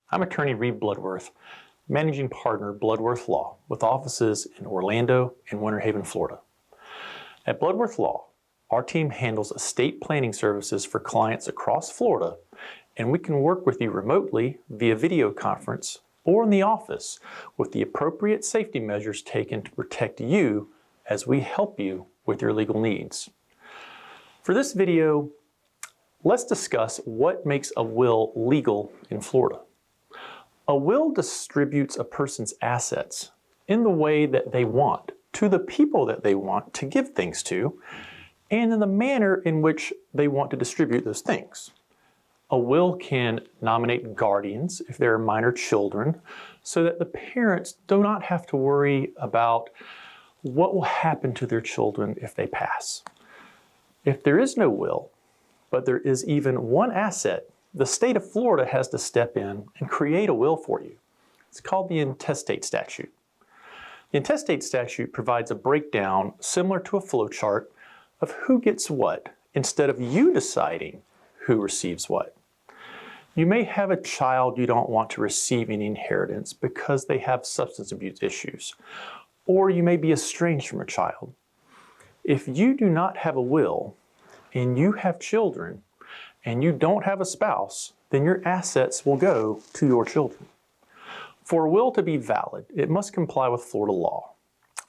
I'm attorney Reed Bloodworth, managing partner Bloodworth Law with offices in Orlando and Winter Haven, Florida. At Bloodworth Law, our team handles estate planning services for clients across Florida, and we can work with you remotely via video conference or in the office with the appropriate safety measures taken to protect you as we help you with your legal needs. For this video, let's discuss what makes a will legal in Florida. A will distributes a person's assets in the way that they want, to the people that they want to give things to, and in the manner in which they want to distribute those things. A will can nominate guardians if there are minor children, so that the parents do not have to worry about what will happen to their children if they pass. If there is no will, but there is even one asset, the state of Florida has to step in and create a will for you. It's called the intestate statute. The intestate statute provides a breakdown similar to a flow chart of who gets what, instead of you deciding who receives what. You may have a child you don't want to receive any inheritance because they have substance abuse issues, or you may be estranged from a child. If you do not have a will, and you have children, and you don't have a spouse, then your assets will go to your children. For a will to be valid, it must comply with Florida law.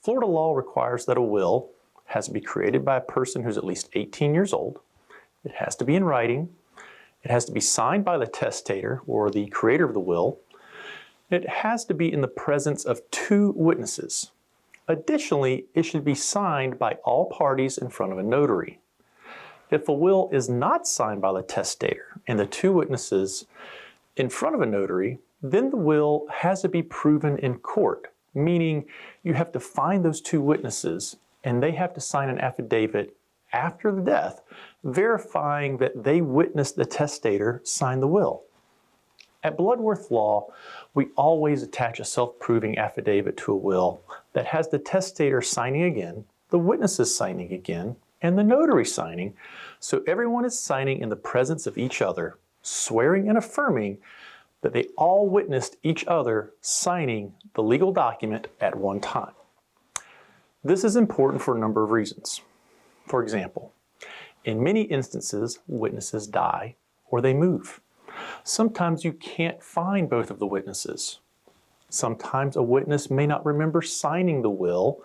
Florida law requires that a will has to be created by a person who's at least 18 years old. It has to be in writing. It has to be signed by the testator or the creator of the will. It has to be in the presence of 2 witnesses. Additionally, it should be signed by all parties in front of a notary. If a will is not signed by the testator and the 2 witnesses in front of a notary, then the will has to be proven in court, meaning you have to find those 2 witnesses and they have to sign an affidavit after the death, verifying that they witnessed the testator sign the will. At Bloodworth Law, we always attach a self-proving affidavit to a will that has the testator signing again, the witnesses signing again, and the notary signing, so everyone is signing in the presence of each other, swearing and affirming that they all witnessed each other signing the legal document at one time. This is important for a number of reasons. For example, in many instances, witnesses die or they move. Sometimes you can't find both of the witnesses. Sometimes a witness may not remember signing the will,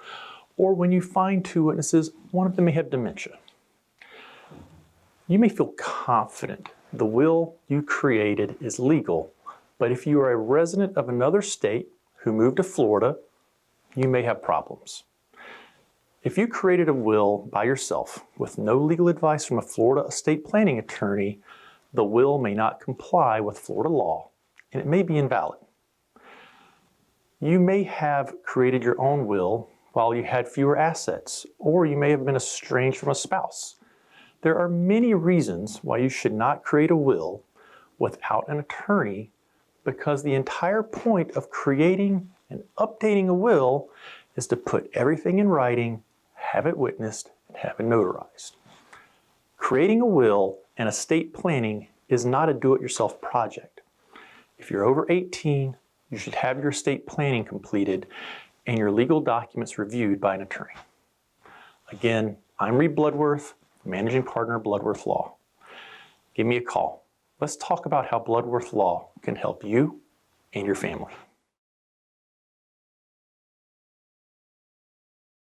or when you find 2 witnesses, one of them may have dementia. You may feel confident the will you created is legal, but if you are a resident of another state who moved to Florida, you may have problems. If you created a will by yourself with no legal advice from a Florida estate planning attorney, the will may not comply with Florida law, and it may be invalid. You may have created your own will while you had fewer assets, or you may have been estranged from a spouse. There are many reasons why you should not create a will without an attorney, because the entire point of creating and updating a will is to put everything in writing, have it witnessed, and have it notarized. Creating a will and estate planning is not a do-it-yourself project. If you're over 18, you should have your estate planning completed and your legal documents reviewed by an attorney. Again, I'm Reed Bloodworth, managing partner of Bloodworth Law. Give me a call. Let's talk about how Bloodworth Law can help you and your family.